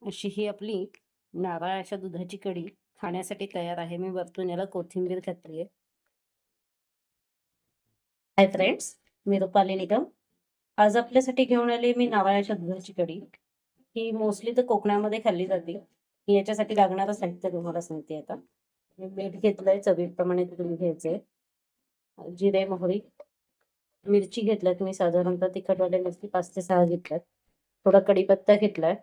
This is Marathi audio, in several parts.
अशी ही आपली नारळाच्या दुधाची कढी खाण्यासाठी तयार आहे. मी वरतून याला कोथिंबीर घातली आहे. हाय फ्रेंड्स, मी रुपाली निगम. आज आपल्यासाठी घेऊन आले मी नारळाच्या दुधाची कढी. ही मोस्टली तर कोकणामध्ये खाल्ली जाते. याच्यासाठी लागणारं साहित्य तुम्हाला सांगते आता. मी मीठ घेतलंय, चवीप्रमाणे तुम्ही घ्यायचंय. जिरे, मोहरी, मिरची घेतल्यात मी साधारणतः तिखटवाल्या मिरची 5 ते 6 घेतल्यात. थोडा कढीपत्ता घेतलाय,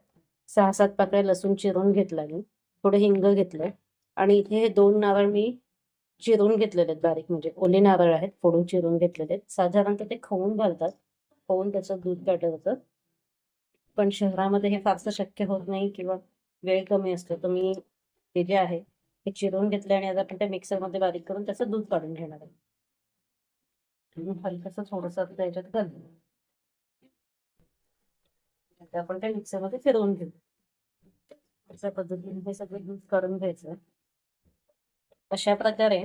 6-7 पाकळ्या लसूण चिरून घेतला मी, थोडं हिंग घेतलंय आणि इथे हे 2 नारळ मी चिरून घेतलेले आहेत बारीक, म्हणजे ओले नारळ आहेत, फोडून चिरून घेतलेले आहेत. साधारणतः ते खवून घालतात, खवून त्याचं दूध काढलं जातं. पण शहरामध्ये हे फारसं शक्य होत नाही किंवा वेळ कमी असतो, तर मी हे जे आहे हे चिरून घेतले आणि आता आपण ते मिक्सरमध्ये बारीक करून त्याचं दूध काढून घेणार आहे. हलकसं थोडंसं त्याच्यात घालू. आता आपण ते मिक्सरमध्ये फिरवून घेऊ. अशा पद्धतीने हे सगळं दूध काढून घ्यायचं. अशा प्रकारे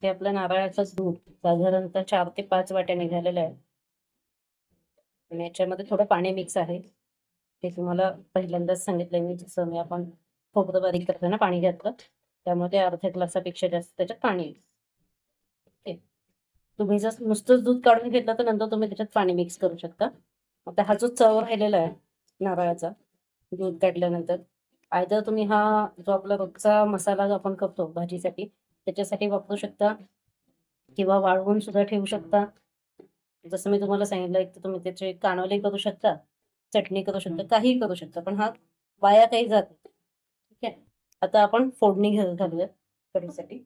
हे आपलं नारळाचं दूध साधारणतः 4 ते 5 वाट्या निघालेलं आहे आणि याच्यामध्ये थोडं पाणी मिक्स आहे. ते तुम्हाला पहिल्यांदाच सांगितलंय मी, जसं मी आपण खोबरं बारीक करताना पाणी घातलं, त्यामुळे ते अर्ध्या ग्लासापेक्षा जास्त त्याच्यात पाणी येईल. तुम्ही जर नुसतंच दूध काढून घेतलं तर नंतर तुम्ही त्याच्यात पाणी मिक्स करू शकता. आता हा जो चव राहिलेला आहे नारळाचा दूध काढल्यानंतर, आयदर तुम्ही हा जो आपला रोजचा मसाला जो आपण करतो भाजीसाठी त्याच्यासाठी वापरू शकता किंवा वाळवून सुद्धा ठेवू शकता. जसं मी तुम्हाला सांगितलं, एक तर तुम्ही त्याचे कानोले करू शकता, चटणी करू शकता, काहीही करू शकता, पण हा वाया काही जात नाही. ठीक आहे. आता आपण फोडणी घालूया कढीसाठी.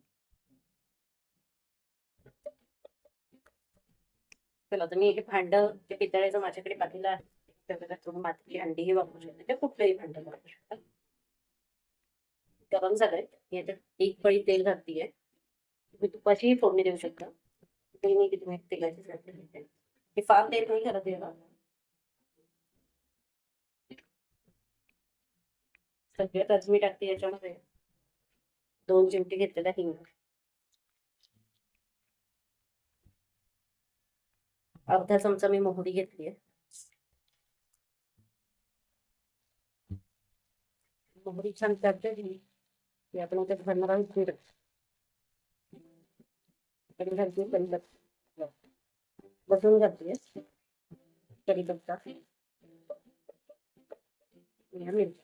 चला, तर मी एक भांडं ते पितळेचं माझ्याकडे पातेलं आहे, त्याच्यात थोडं मातीची अंडीही वापरू शकता, ते कुठलंही भांडं वापरू शकता. गरम झालंय, याच्यात 1 पळी तेल घालतीये. तुम्ही तुपाचीही फोडणी देऊ शकता, ते नाही की तुम्ही तेलाची फोडणी देते. हे फार तेल नाही घालत याला. सगळ्यात आधी मी टाकते याच्यामध्ये 2 चिमटे घेतलेला हिंग, अर्धा चमचा मी मोहरी घेतली आहे. मोहरी छान तडतडली की आपण त्यात घालणार आहोत जिरं. कढी घालते, कढीपत्ता बसून घालते, कढीपत्ता मिरची.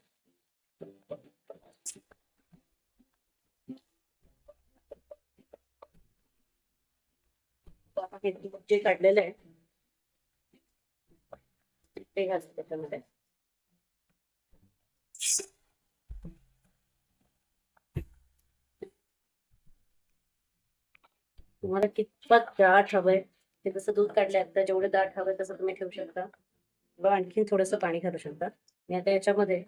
जे काढलेलं आहे ते घालते त्याच्यामध्ये. तुम्हाला कितपत दाट हवंय, ते जसं दूध काढलंय आता जेवढं दाट हवंय तसं तुम्ही ठेवू शकता किंवा आणखी थोडंसं पाणी घालू शकता. मी आता याच्यामध्ये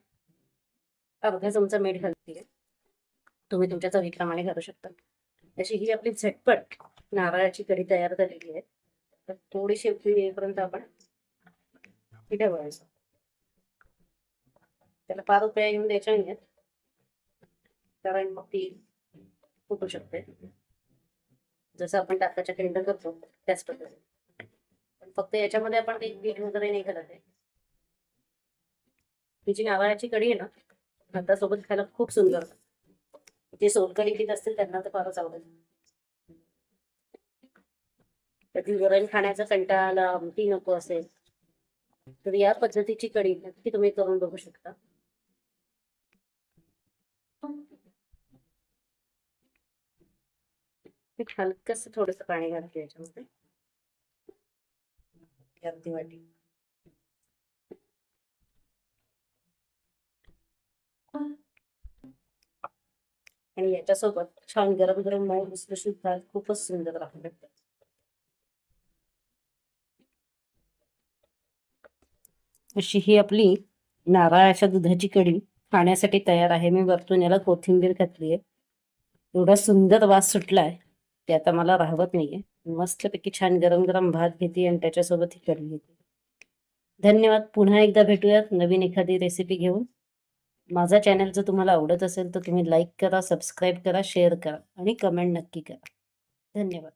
अर्धा चमचा मीठ घालते, तुम्ही तुमच्या चवीप्रमाणे घालू शकता. अशी ही आपली झटपट नारळाची कढी तयार झालेली आहे. तर थोडीशी उकळी येईपर्यंत आपण ठेवायचं. त्याला फार उकळ्या येऊन द्यायच्या नाहीत, कारण मग ती फुटू शकते. जसं आपण ताकाच्या खिंड करतो त्याच पद्धतीने, पण फक्त याच्यामध्ये आपण काही मीठ वगैरे नाही घालत आहे. ही जी नारळाची कढी आहे ना, भातासोबत खायला खूप सुंदर. जे सोलकढी पीत असतील त्यांना तर फारच आवडेल. कधी वरण खाण्याचा कंटाळा आला, आमटी नको असेल, तर या पद्धतीची कढी नक्की तुम्ही करून बघू शकता. हलकस थोडस पाणी घालते याच्यामध्ये, अर्धी वाटी. आणि याच्यासोबत छान गरम गरम मऊ लुसलुशीत भात खूपच सुंदर लागतं. अशी ही आपली नारळाच्या दुधाची कढी खाण्यासाठी तयार आहे. मी वरतून याला कोथिंबीर घातली आहे. एवढा सुंदर वास सुटलाय ते आता मला राहवत नाहीये. मस्तपैकी छान गरम गरम भात घेते आणि त्याच्यासोबत ही कढी घेते. धन्यवाद. पुन्हा एकदा भेटूयात नवीन एखादी रेसिपी घेऊन. माझा चॅनल जर तुम्हाला आवडत असेल तर तुम्ही लाईक करा, सबस्क्राईब करा, शेअर करा आणि कमेंट नक्की करा. धन्यवाद.